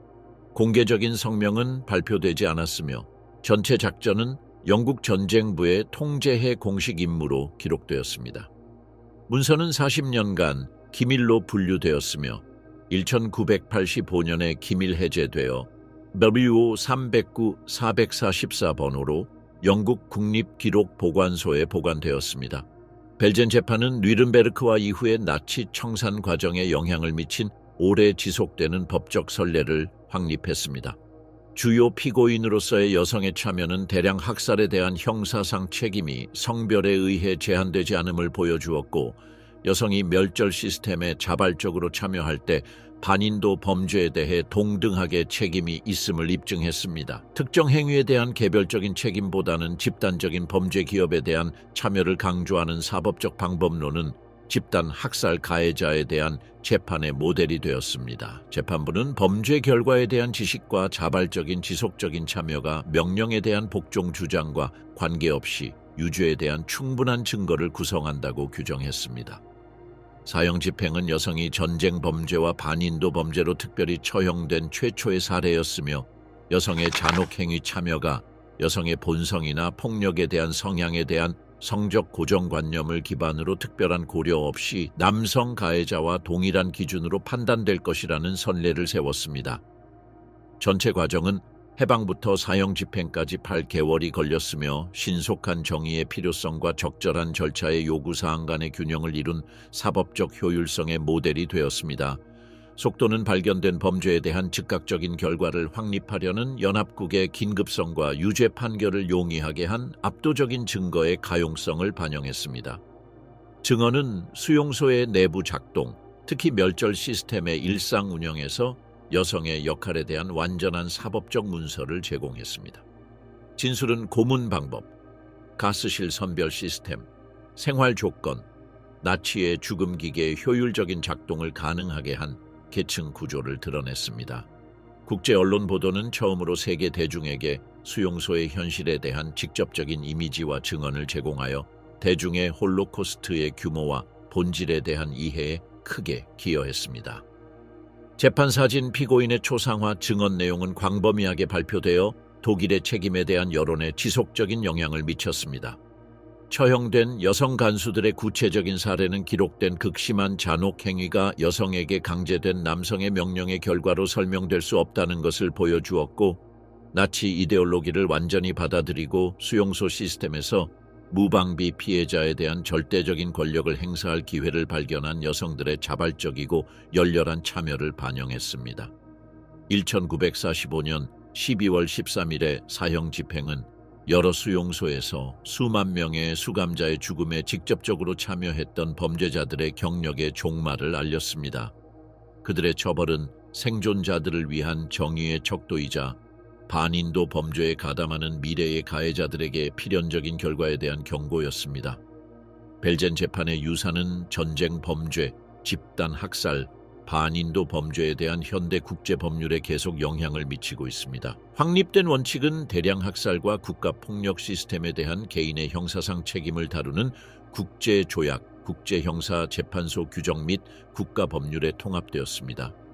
공개적인 성명은 발표되지 않았으며 전체 작전은 영국 전쟁부의 통제해 공식 임무로 기록되었습니다. 문서는 40년간 기밀로 분류되었으며 1985년에 기밀 해제되어 WO 309-444번호로 영국 국립기록보관소에 보관되었습니다. 벨젠 재판은 뉘른베르크와 이후의 나치 청산 과정에 영향을 미친 오래 지속되는 법적 선례를 확립했습니다. 주요 피고인으로서의 여성의 참여는 대량 학살에 대한 형사상 책임이 성별에 의해 제한되지 않음을 보여주었고, 여성이 멸절 시스템에 자발적으로 참여할 때 반인도 범죄에 대해 동등하게 책임이 있음을 입증했습니다. 특정 행위에 대한 개별적인 책임보다는 집단적인 범죄 기업에 대한 참여를 강조하는 사법적 방법론은 집단 학살 가해자에 대한 재판의 모델이 되었습니다. 재판부는 범죄 결과에 대한 지식과 자발적인 지속적인 참여가 명령에 대한 복종 주장과 관계없이 유죄에 대한 충분한 증거를 구성한다고 규정했습니다. 사형 집행은 여성이 전쟁 범죄와 반인도 범죄로 특별히 처형된 최초의 사례였으며, 여성의 잔혹행위 참여가 여성의 본성이나 폭력에 대한 성향에 대한 성적 고정관념을 기반으로 특별한 고려 없이 남성 가해자와 동일한 기준으로 판단될 것이라는 선례를 세웠습니다. 전체 과정은 해방부터 사형 집행까지 8개월이 걸렸으며, 신속한 정의의 필요성과 적절한 절차의 요구사항 간의 균형을 이룬 사법적 효율성의 모델이 되었습니다. 속도는 발견된 범죄에 대한 즉각적인 결과를 확립하려는 연합국의 긴급성과 유죄 판결을 용이하게 한 압도적인 증거의 가용성을 반영했습니다. 증언은 수용소의 내부 작동, 특히 멸절 시스템의 일상 운영에서 여성의 역할에 대한 완전한 사법적 문서를 제공했습니다. 진술은 고문 방법, 가스실 선별 시스템, 생활 조건, 나치의 죽음 기계의 효율적인 작동을 가능하게 한 계층 구조를 드러냈습니다. 국제 언론 보도는 처음으로 세계 대중에게 수용소의 현실에 대한 직접적인 이미지와 증언을 제공하여 대중의 홀로코스트의 규모와 본질에 대한 이해에 크게 기여했습니다. 재판 사진 피고인의 초상화 증언 내용은 광범위하게 발표되어 독일의 책임에 대한 여론에 지속적인 영향을 미쳤습니다. 처형된 여성 간수들의 구체적인 사례는 기록된 극심한 잔혹 행위가 여성에게 강제된 남성의 명령의 결과로 설명될 수 없다는 것을 보여주었고, 나치 이데올로기를 완전히 받아들이고 수용소 시스템에서 무방비 피해자에 대한 절대적인 권력을 행사할 기회를 발견한 여성들의 자발적이고 열렬한 참여를 반영했습니다. 1945년 12월 13일의 사형 집행은 여러 수용소에서 수만 명의 수감자의 죽음에 직접적으로 참여했던 범죄자들의 경력의 종말을 알렸습니다. 그들의 처벌은 생존자들을 위한 정의의 척도이자 반인도 범죄에 가담하는 미래의 가해자들에게 필연적인 결과에 대한 경고였습니다. 벨젠 재판의 유사는 전쟁 범죄, 집단 학살, 반인도 범죄에 대한 현대 국제 법률에 계속 영향을 미치고 있습니다. 확립된 원칙은 대량 학살과 국가 폭력 시스템에 대한 개인의 형사상 책임을 다루는 국제 조약, 국제 형사 재판소 규정 및 국가 법률에 통합되었습니다.